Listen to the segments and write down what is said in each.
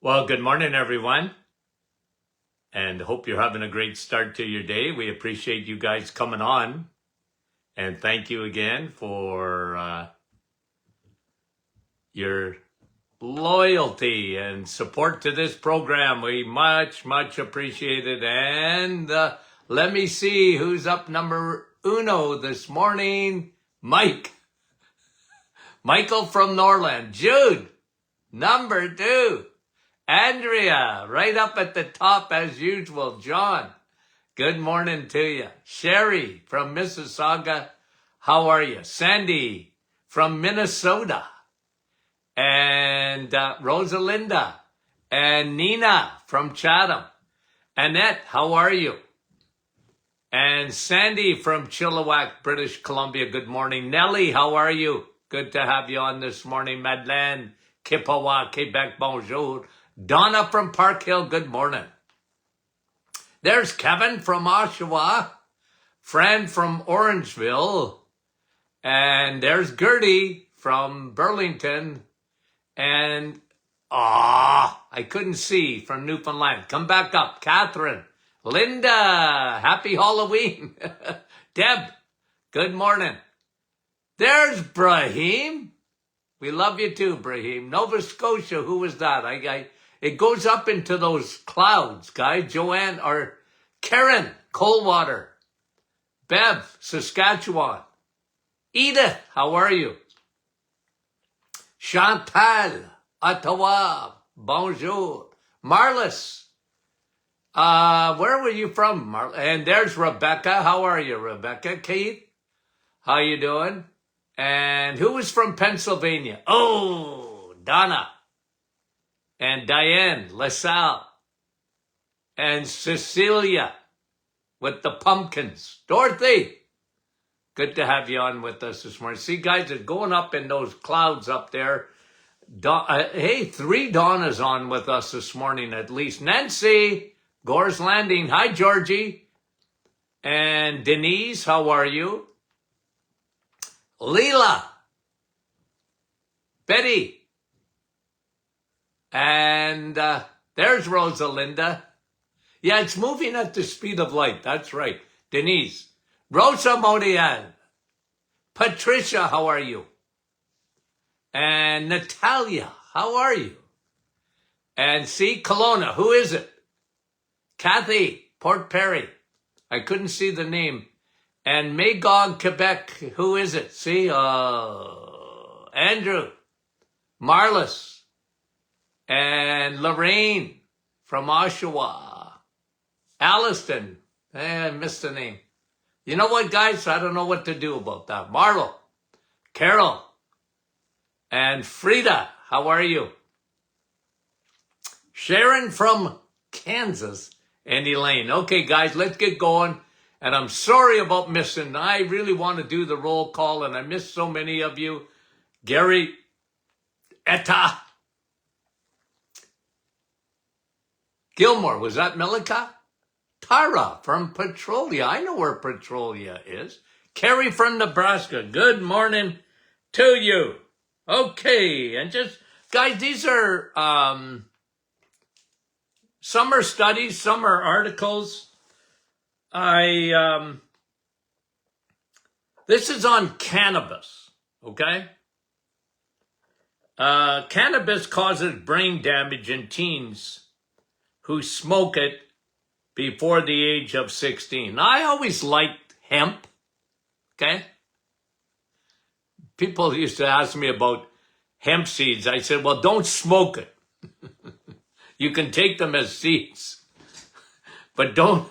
Well, good morning, everyone, and hope you're having a great start to your day. We appreciate you guys coming on, and thank you again for your loyalty and support to this program. We much appreciate it. And let me see who's up number uno this morning. Michael from Norland. Jude, number 2. Andrea, right up at the top as usual. John, good morning to you. Sherry from Mississauga, how are you? Sandy from Minnesota. And Rosalinda. And Nina from Chatham. Annette, how are you? And Sandy from Chilliwack, British Columbia, good morning. Nellie, how are you? Good to have you on this morning. Madeleine, Kippawa, Quebec, bonjour. Donna from Park Hill, good morning. There's Kevin from Oshawa, Fran from Orangeville, and there's Gertie from Burlington, and I couldn't see from Newfoundland. Come back up. Catherine, Linda, happy Halloween. Deb, good morning. There's Brahim. We love you too, Brahim. Nova Scotia, who was that? It goes up into those clouds, guys. Joanne or Karen, Coldwater. Bev, Saskatchewan. Edith, how are you? Chantal, Ottawa, bonjour. Marlis, where were you from? And there's Rebecca. How are you, Rebecca? Keith, how you doing? And who was from Pennsylvania? Oh, Donna. And Diane, LaSalle, and Cecilia with the pumpkins. Dorothy, good to have you on with us this morning. See, guys, it's going up in those clouds up there. Hey, 3 Donnas on with us this morning at least. Nancy, Gore's Landing. Hi, Georgie. And Denise, how are you? Leela, Betty. And there's Rosalinda. Yeah, it's moving at the speed of light. That's right. Denise. Rosa Modian. Patricia, how are you? And Natalia, how are you? And see, Kelowna, who is it? Kathy, Port Perry. I couldn't see the name. And Magog, Quebec, who is it? See, Andrew, Marlis. And Lorraine from Oshawa. Alliston. I missed the name. You know what, guys? I don't know what to do about that. Marlo. Carol. And Frida. How are you? Sharon from Kansas. And Elaine. Okay, guys, let's get going. And I'm sorry about missing. I really want to do the roll call, and I missed so many of you. Gary. Etta. Gilmore, was that Milika? Tara from Petrolia. I know where Petrolia is. Carrie from Nebraska. Good morning to you. Okay, and just, guys, these are summer studies, summer articles. This is on cannabis, okay? Cannabis causes brain damage in teens who smoke it before the age of 16. I always liked hemp, okay? People used to ask me about hemp seeds. I said, well, don't smoke it. You can take them as seeds, but don't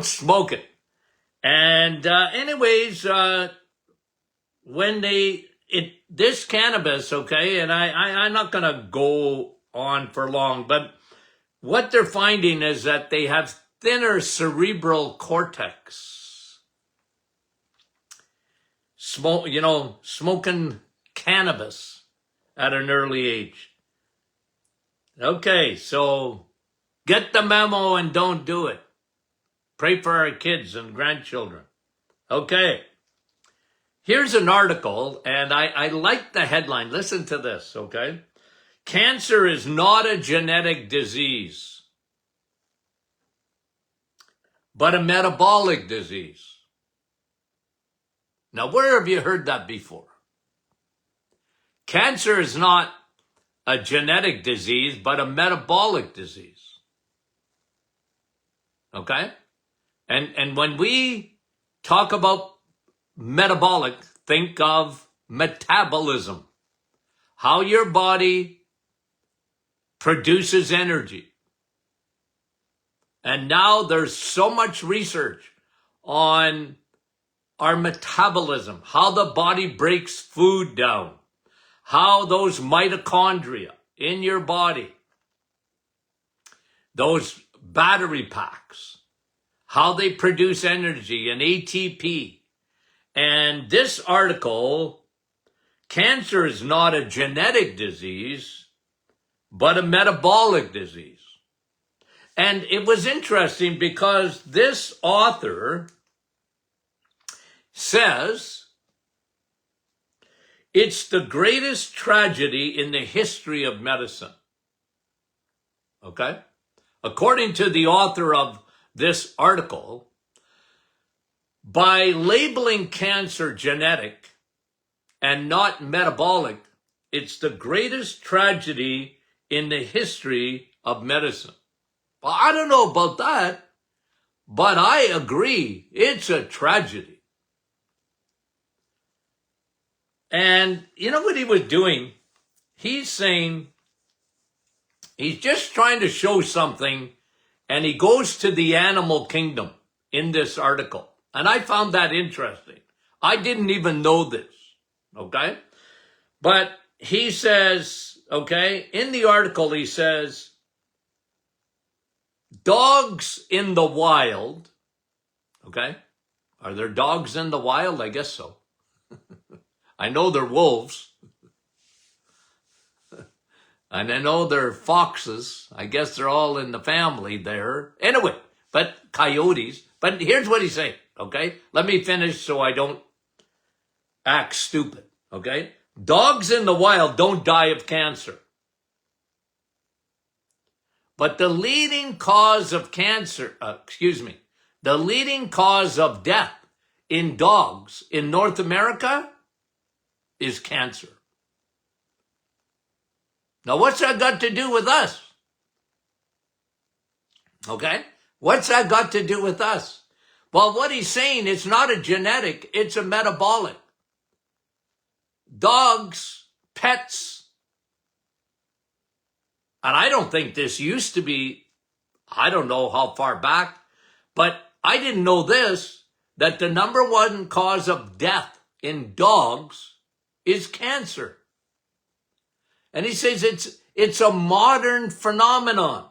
smoke it. And anyways, when this cannabis, okay, and I'm not going to go on for long, but what they're finding is that they have thinner cerebral cortex. Smoking cannabis at an early age. Okay, so get the memo and don't do it. Pray for our kids and grandchildren. Okay. Here's an article, and I like the headline. Listen to this, okay? Cancer is not a genetic disease, but a metabolic disease. Now, where have you heard that before? Cancer is not a genetic disease, but a metabolic disease. Okay? And when we talk about metabolic, think of metabolism. How your body produces energy. And now there's so much research on our metabolism, how the body breaks food down, how those mitochondria in your body, those battery packs, how they produce energy and ATP. And this article, cancer is not a genetic disease, but a metabolic disease. And it was interesting because this author says it's the greatest tragedy in the history of medicine. Okay? According to the author of this article, by labeling cancer genetic and not metabolic, it's the greatest tragedy in the history of medicine. Well, I don't know about that, but I agree. It's a tragedy. And you know what he was doing? He's saying he's just trying to show something, and he goes to the animal kingdom in this article. And I found that interesting. I didn't even know this, okay? But he says, okay, in the article he says, dogs in the wild, okay? Are there dogs in the wild? I guess so. I know they're wolves. And I know they're foxes. I guess they're all in the family there. Anyway, but coyotes. But here's what he's saying, okay? Let me finish so I don't act stupid, okay? Dogs in the wild don't die of cancer. But the leading cause of cancer, the leading cause of death in dogs in North America is cancer. Now, what's that got to do with us? Okay? What's that got to do with us? Well, what he's saying, it's not a genetic, it's a metabolic. Dogs, pets, and I don't think this used to be, I don't know how far back, but I didn't know this, that the number one cause of death in dogs is cancer. And he says it's a modern phenomenon.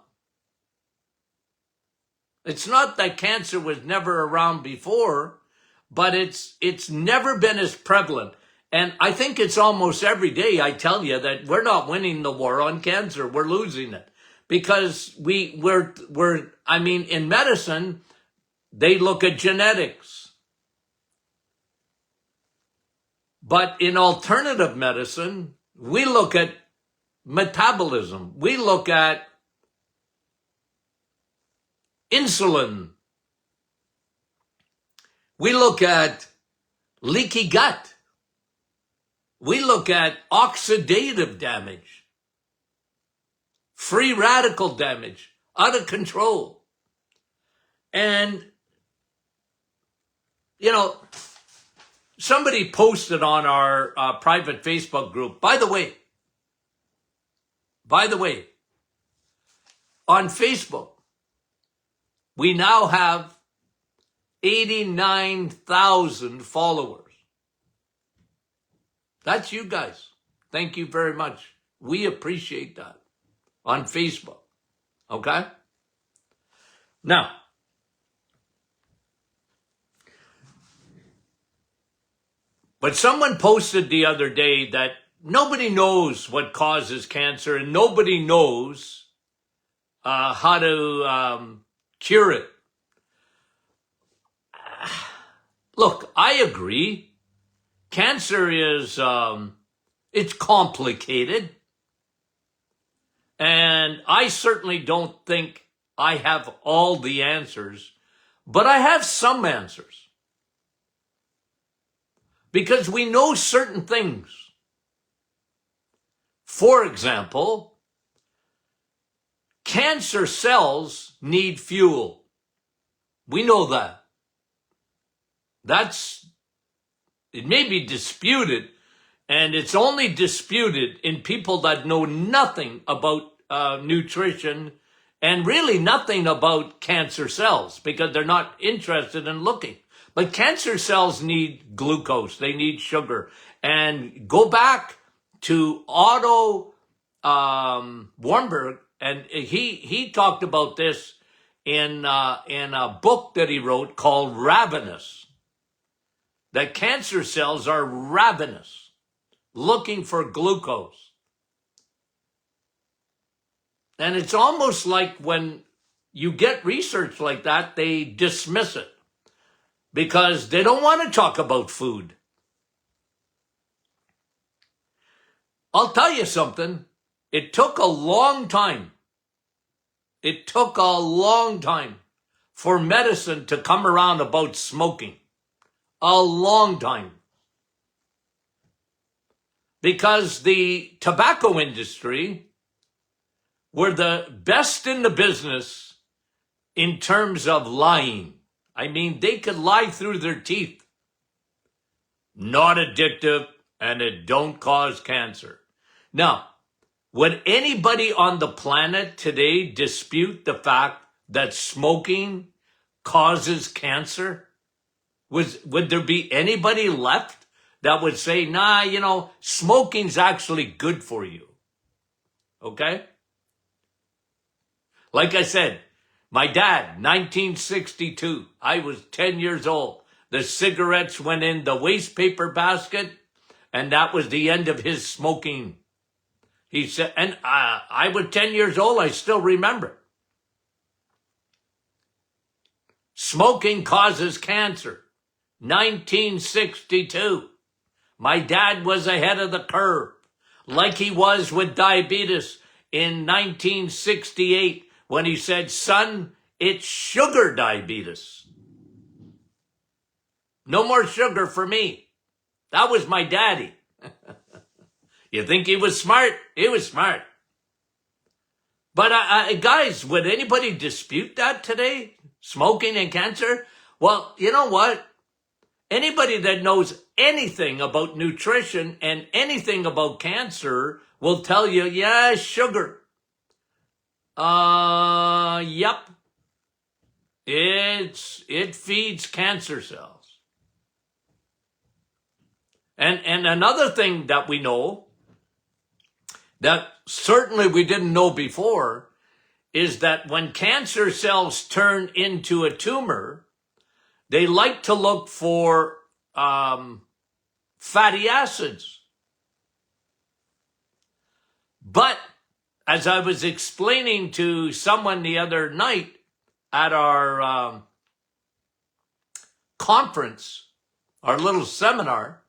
It's not that cancer was never around before, but it's never been as prevalent. And I think it's almost every day I tell you that we're not winning the war on cancer. We're losing it. Because in medicine, they look at genetics. But in alternative medicine, we look at metabolism. We look at insulin. We look at leaky gut. We look at oxidative damage, free radical damage, out of control. And, you know, somebody posted on our private Facebook group, by the way, on Facebook, we now have 89,000 followers. That's you guys. Thank you very much. We appreciate that on Facebook. Okay? Now, but someone posted the other day that nobody knows what causes cancer and nobody knows how to cure it. Look, I agree. Cancer is, it's complicated. And I certainly don't think I have all the answers, but I have some answers. Because we know certain things. For example, cancer cells need fuel. We know that. It may be disputed, and it's only disputed in people that know nothing about nutrition and really nothing about cancer cells because they're not interested in looking. But cancer cells need glucose. They need sugar. And go back to Otto Warburg, and he talked about this in a book that he wrote called Ravenous. That cancer cells are ravenous, looking for glucose. And it's almost like when you get research like that, they dismiss it because they don't want to talk about food. I'll tell you something. It took a long time. It took a long time for medicine to come around about smoking. A long time. Because the tobacco industry were the best in the business in terms of lying. I mean, they could lie through their teeth. Not addictive, and it don't cause cancer. Now, would anybody on the planet today dispute the fact that smoking causes cancer? Would there be anybody left that would say, nah, smoking's actually good for you? Okay? Like I said, my dad, 1962, I was 10 years old. The cigarettes went in the waste paper basket, and that was the end of his smoking. He said, and I was 10 years old, I still remember. Smoking causes cancer. 1962. My dad was ahead of the curve, like he was with diabetes in 1968 when he said, son, it's sugar diabetes. No more sugar for me. That was my daddy. You think he was smart? He was smart. But guys, would anybody dispute that today? Smoking and cancer? Well, you know what? Anybody that knows anything about nutrition and anything about cancer will tell you, yeah, sugar. Yep. It feeds cancer cells. And another thing that we know that certainly we didn't know before is that when cancer cells turn into a tumor, they like to look for fatty acids. But as I was explaining to someone the other night at our conference, our little seminar,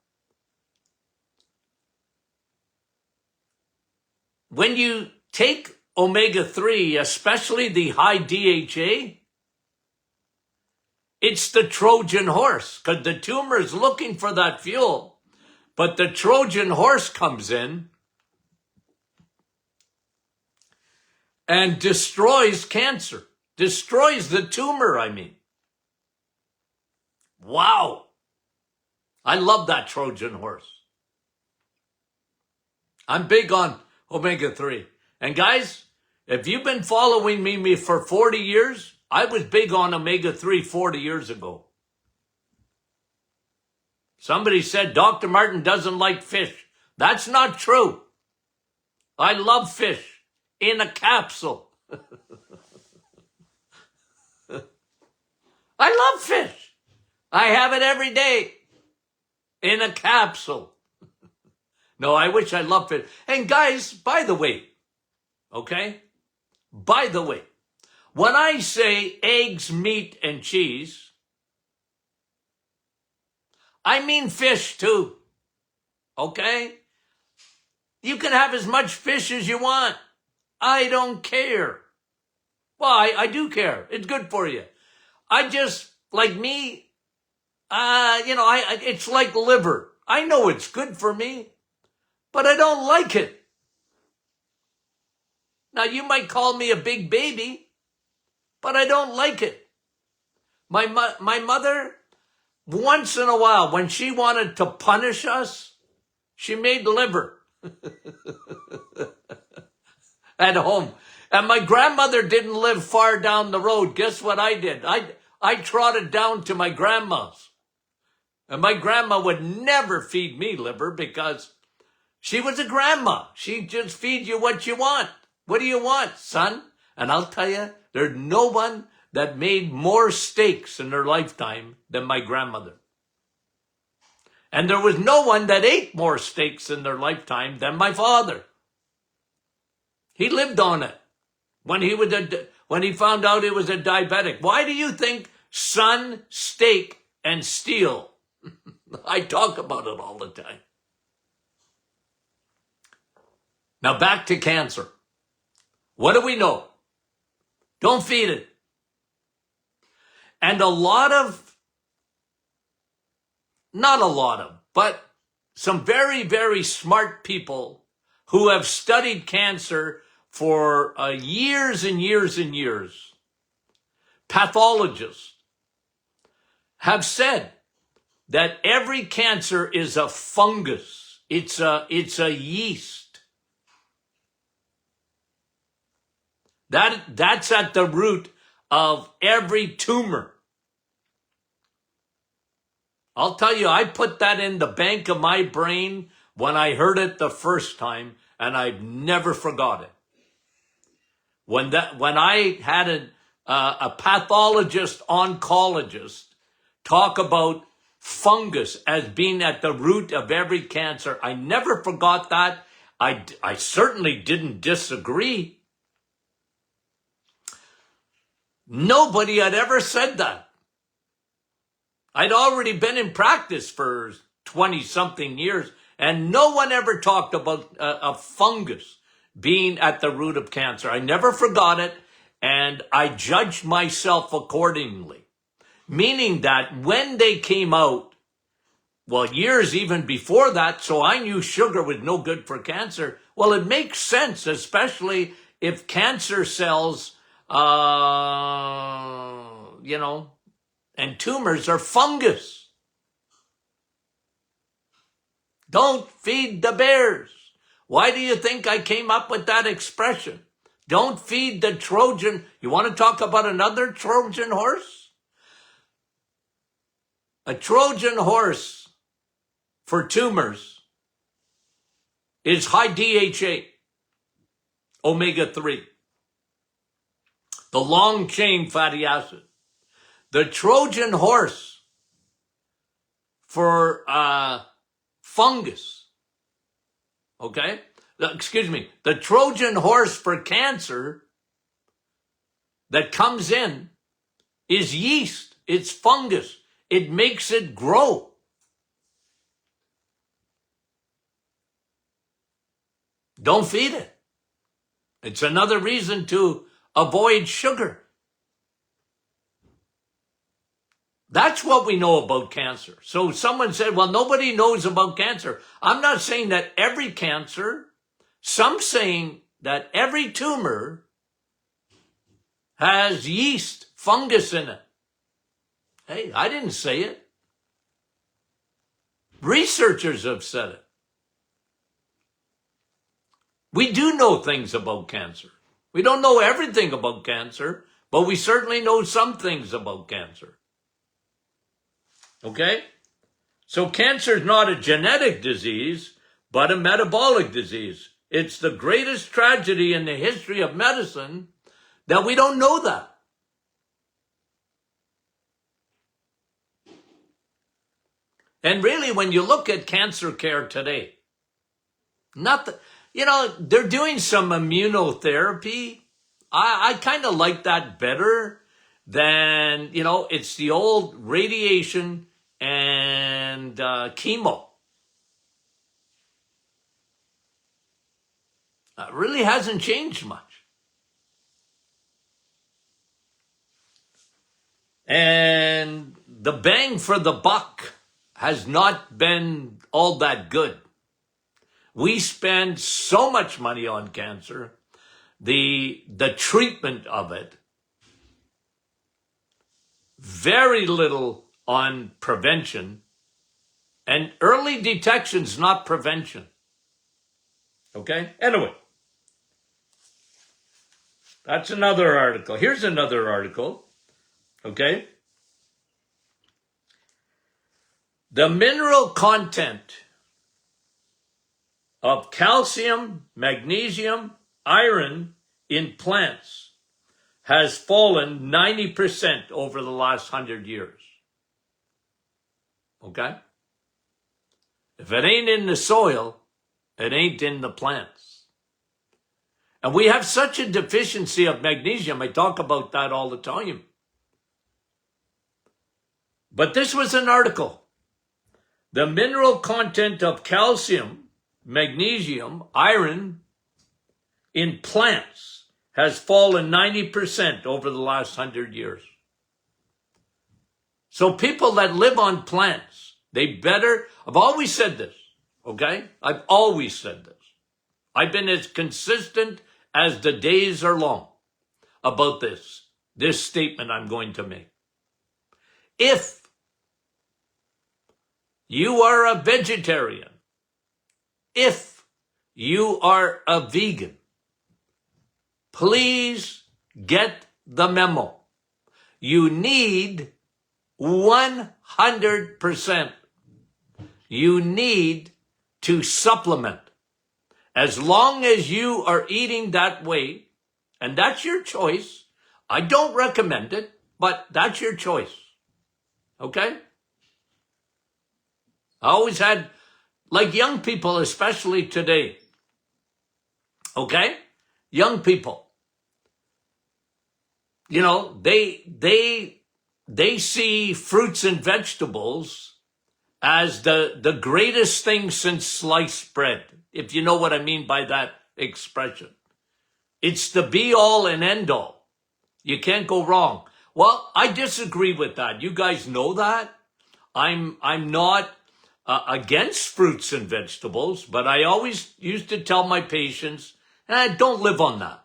when you take omega-3, especially the high DHA, it's the Trojan horse, because the tumor is looking for that fuel, but the Trojan horse comes in and destroys cancer, destroys the tumor, I mean. Wow. I love that Trojan horse. I'm big on omega-3. And guys, if you've been following me for 40 years, I was big on omega-3 40 years ago. Somebody said Dr. Martin doesn't like fish. That's not true. I love fish in a capsule. I love fish. I have it every day in a capsule. No, I wish I loved fish. And guys, by the way, okay? By the way, when I say eggs, meat, and cheese, I mean fish too, okay? You can have as much fish as you want. I don't care. Well, I do care. It's good for you. I just, like me, it's like liver. I know it's good for me, but I don't like it. Now, you might call me a big baby, but I don't like it. My mother, once in a while, when she wanted to punish us, she made liver at home. And my grandmother didn't live far down the road. Guess what I did? I trotted down to my grandma's. And my grandma would never feed me liver because she was a grandma. She'd just feed you what you want. What do you want, son? And I'll tell you, there's no one that made more steaks in their lifetime than my grandmother. And there was no one that ate more steaks in their lifetime than my father. He lived on it when he found out he was a diabetic. Why do you think sun, steak, and steel? I talk about it all the time. Now back to cancer. What do we know? Don't feed it. And but some very, very smart people who have studied cancer for years and years and years, pathologists, have said that every cancer is a fungus. It's a yeast. That's at the root of every tumor. I'll tell you, I put that in the bank of my brain when I heard it the first time, and I've never forgot it. When I had a pathologist oncologist talk about fungus as being at the root of every cancer, I never forgot that. I certainly didn't disagree. Nobody had ever said that. I'd already been in practice for 20-something years, and no one ever talked about a fungus being at the root of cancer. I never forgot it, and I judged myself accordingly. Meaning that when they came out, well, years even before that, so I knew sugar was no good for cancer. Well, it makes sense, especially if cancer cells, and tumors are fungus. Don't feed the bears. Why do you think I came up with that expression? Don't feed the Trojan. You want to talk about another Trojan horse? A Trojan horse for tumors is high DHA, omega-3, the long chain fatty acid. The Trojan horse for fungus, okay? The Trojan horse for cancer that comes in is yeast. It's fungus. It makes it grow. Don't feed it. It's another reason to avoid sugar. That's what we know about cancer. So someone said, well, nobody knows about cancer. I'm not saying that every cancer, some saying that every tumor has yeast, fungus in it. Hey, I didn't say it. Researchers have said it. We do know things about cancer. We don't know everything about cancer, but we certainly know some things about cancer. Okay? So cancer is not a genetic disease, but a metabolic disease. It's the greatest tragedy in the history of medicine that we don't know that. And really, when you look at cancer care today, they're doing some immunotherapy. I kind of like that better than, it's the old radiation and chemo. It really hasn't changed much. And the bang for the buck has not been all that good. We spend so much money on cancer, the treatment of it, very little on prevention, and early detection's not prevention. Okay? Anyway, that's another article. Here's another article. Okay? The mineral content of calcium, magnesium, iron in plants has fallen 90% over the last 100 years. Okay? If it ain't in the soil, it ain't in the plants. And we have such a deficiency of magnesium. I talk about that all the time. But this was an article. The mineral content of calcium, magnesium, iron in plants has fallen 90% over the last 100 years. So people that live on plants, they better, I've always said this, okay? I've always said this. I've been as consistent as the days are long about this statement I'm going to make. If you are a vegetarian, if you are a vegan, please get the memo. You need 100%. You need to supplement. As long as you are eating that way, and that's your choice. I don't recommend it, but that's your choice. Okay? I always had, like young people, especially today. Okay? Young people. You know, they see fruits and vegetables as the greatest thing since sliced bread, if you know what I mean by that expression. It's the be-all and end-all. You can't go wrong. Well, I disagree with that. You guys know that. I'm not against fruits and vegetables, but I always used to tell my patients, don't live on that.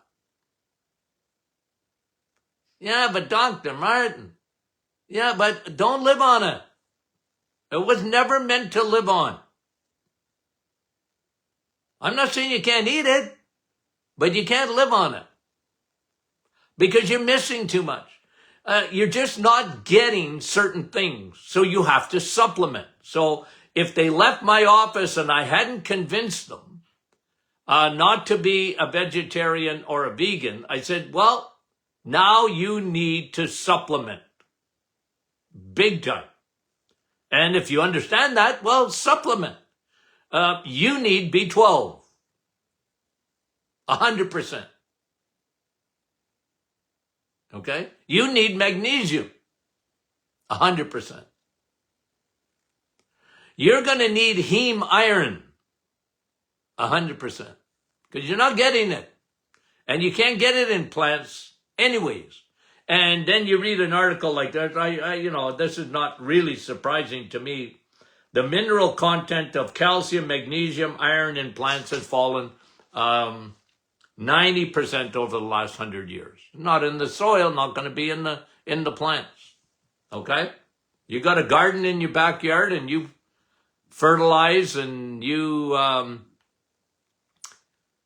Yeah, but Dr. Martin, yeah, but don't live on it. It was never meant to live on. I'm not saying you can't eat it, but you can't live on it because you're missing too much. You're just not getting certain things, so you have to supplement. So if they left my office and I hadn't convinced them not to be a vegetarian or a vegan, I said, well, now you need to supplement big time. And if you understand that, well, supplement. You need B12, 100%. Okay? You need magnesium, 100%. You're going to need heme iron, 100%, because you're not getting it. And you can't get it in plants anyways. And then you read an article like that, this is not really surprising to me. The mineral content of calcium, magnesium, iron in plants has fallen 90% over the last 100 years. Not in the soil, not going to be in the plants. Okay? You got a garden in your backyard and you fertilize and you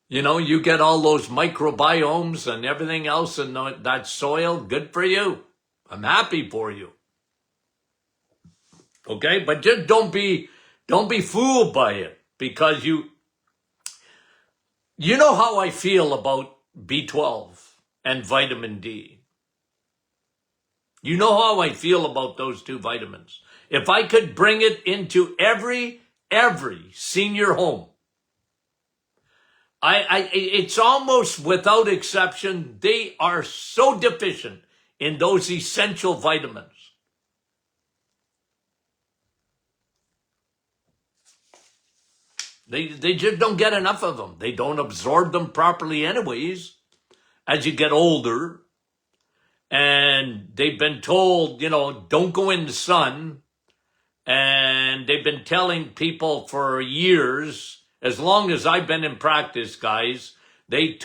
get all those microbiomes and everything else in that soil. Good for you. I'm happy for you. Okay? But just don't be fooled by it, because you know how I feel about B12 and vitamin D. You know how I feel about those two vitamins. If I could bring it into every senior home, it's almost without exception, they are so deficient in those essential vitamins. They just don't get enough of them. They don't absorb them properly anyways as you get older. and they've been told, don't go in the sun. And they've been telling people for years, as long as I've been in practice, guys, they've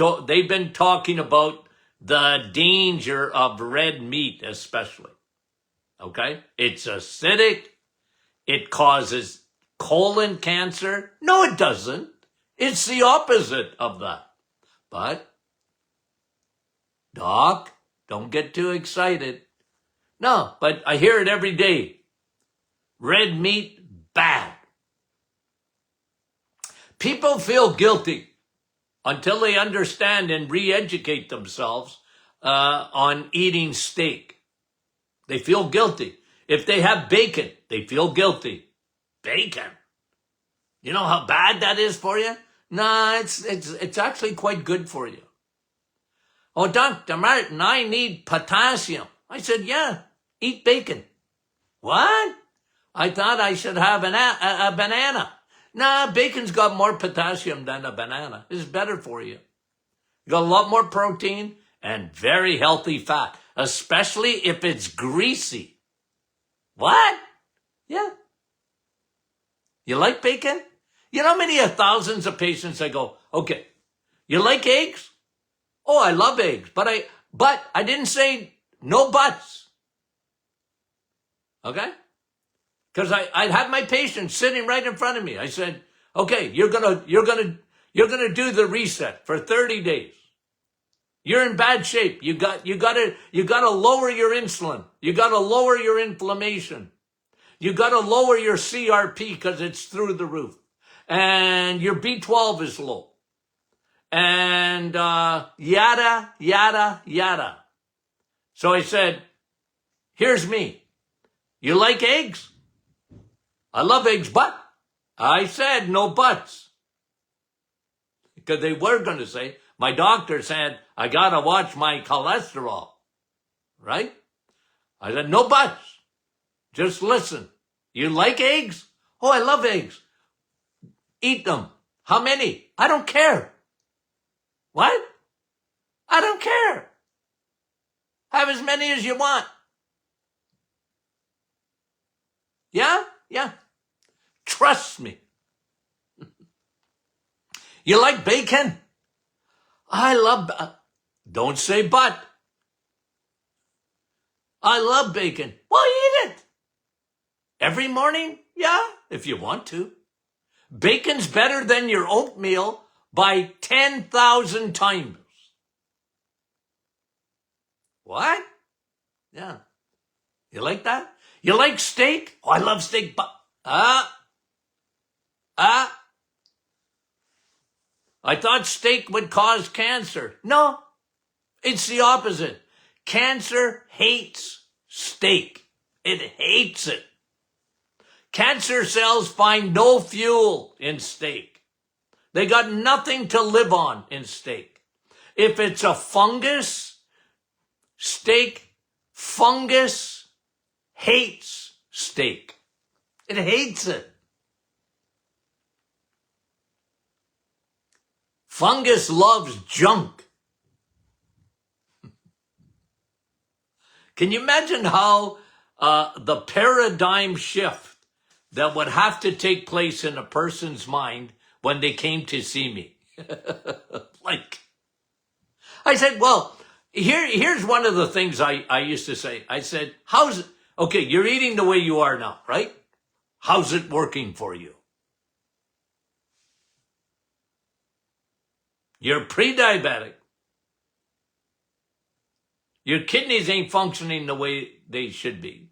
been talking about the danger of red meat, especially. Okay? It's acidic. It causes colon cancer. No, it doesn't. It's the opposite of that. But, Doc, don't get too excited. No, but I hear it every day. Red meat, bad. People feel guilty until they understand and re-educate themselves on eating steak. They feel guilty. If they have bacon, they feel guilty. Bacon? You know how bad that is for you? Nah, it's actually quite good for you. Oh, Dr. Martin, I need potassium. I said, yeah, eat bacon. What? I thought I should have a banana. Nah, bacon's got more potassium than a banana. It's better for you. You got a lot more protein and very healthy fat, especially if it's greasy. What? Yeah. You like bacon? You know how many thousands of patients I go, okay, you like eggs? Oh, I love eggs, but I didn't say no buts. Okay? Because I'd have my patient sitting right in front of me. I said, okay, you're gonna do the reset for 30 days. You're in bad shape. You gotta lower your insulin. You gotta lower your inflammation. You gotta lower your CRP because it's through the roof. And your B12 is low. And yada, yada, yada. So I said, here's me. You like eggs? I love eggs, but I said no buts. Because they were going to say, my doctor said, I got to watch my cholesterol. Right? I said, no buts. Just listen. You like eggs? Oh, I love eggs. Eat them. How many? I don't care. What? I don't care. Have as many as you want. Yeah? Yeah. Trust me. You like bacon? I love, don't say but. I love bacon. Well, eat it. Every morning? Yeah, if you want to. Bacon's better than your oatmeal by 10,000 times. What? Yeah. You like that? You like steak? Oh, I love steak, but, I thought steak would cause cancer. No, it's the opposite. Cancer hates steak. It hates it. Cancer cells find no fuel in steak. They got nothing to live on in steak. If it's a fungus, fungus hates steak. It hates it. Fungus loves junk. Can you imagine how the paradigm shift that would have to take place in a person's mind when they came to see me? Like, I said, well, here's one of the things I used to say. I said, okay, you're eating the way you are now, right? How's it working for you? You're pre-diabetic. Your kidneys ain't functioning the way they should be.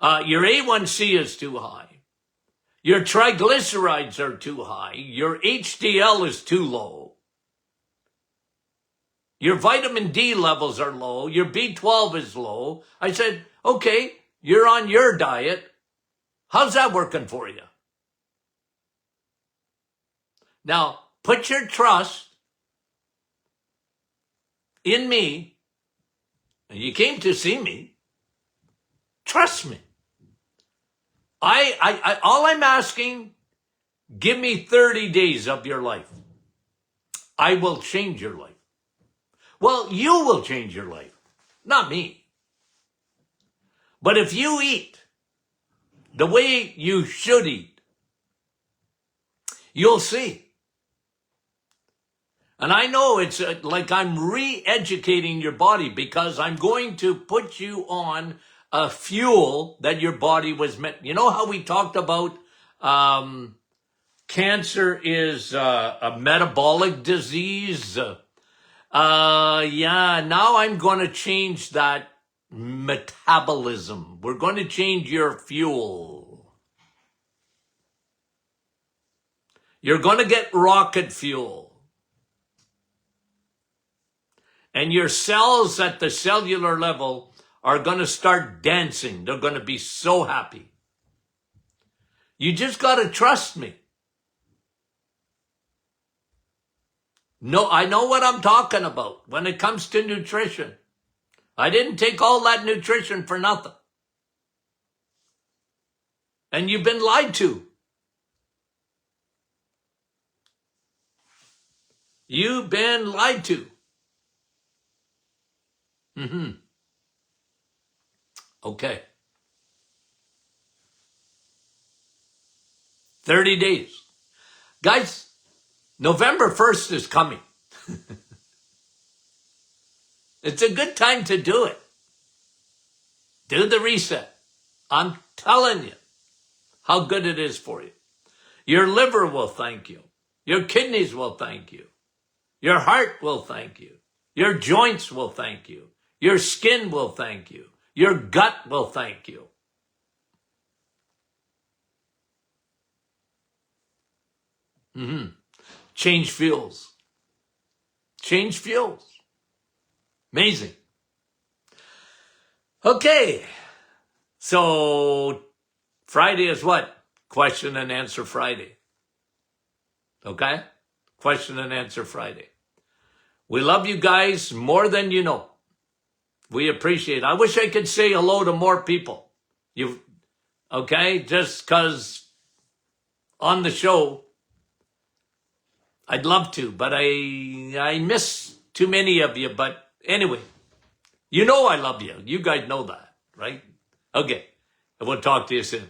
Your A1C is too high. Your triglycerides are too high. Your HDL is too low. Your vitamin D levels are low. Your B12 is low. I said, okay, you're on your diet. How's that working for you? Now, put your trust in me. And you came to see me. Trust me. All I'm asking, give me 30 days of your life. I will change your life. Well, you will change your life. not me. But if you eat the way you should eat, you'll see. And I know it's like I'm re-educating your body because I'm going to put you on a fuel that your body was meant. You know how we talked about cancer is a metabolic disease? Yeah, now I'm going to change that metabolism. We're going to change your fuel. You're going to get rocket fuel. And your cells at the cellular level are going to start dancing. They're going to be so happy. You just got to trust me. No, I know what I'm talking about when it comes to nutrition. I didn't take all that nutrition for nothing. And you've been lied to. You've been lied to. Okay. 30 days. Guys, November 1st is coming. It's a good time to do it. Do the reset. I'm telling you how good it is for you. Your liver will thank you. Your kidneys will thank you. Your heart will thank you. Your joints will thank you. Your skin will thank you. Your gut will thank you. Change fuels. Change fuels. Amazing. Okay. So Friday is what? Question and answer Friday. Okay? Question and answer Friday. We love you guys more than you know. We appreciate it. I wish I could say hello to more people. Okay? Just because on the show, I'd love to, but I miss too many of you. But anyway, you know I love you. You guys know that, right? Okay. And we'll talk to you soon.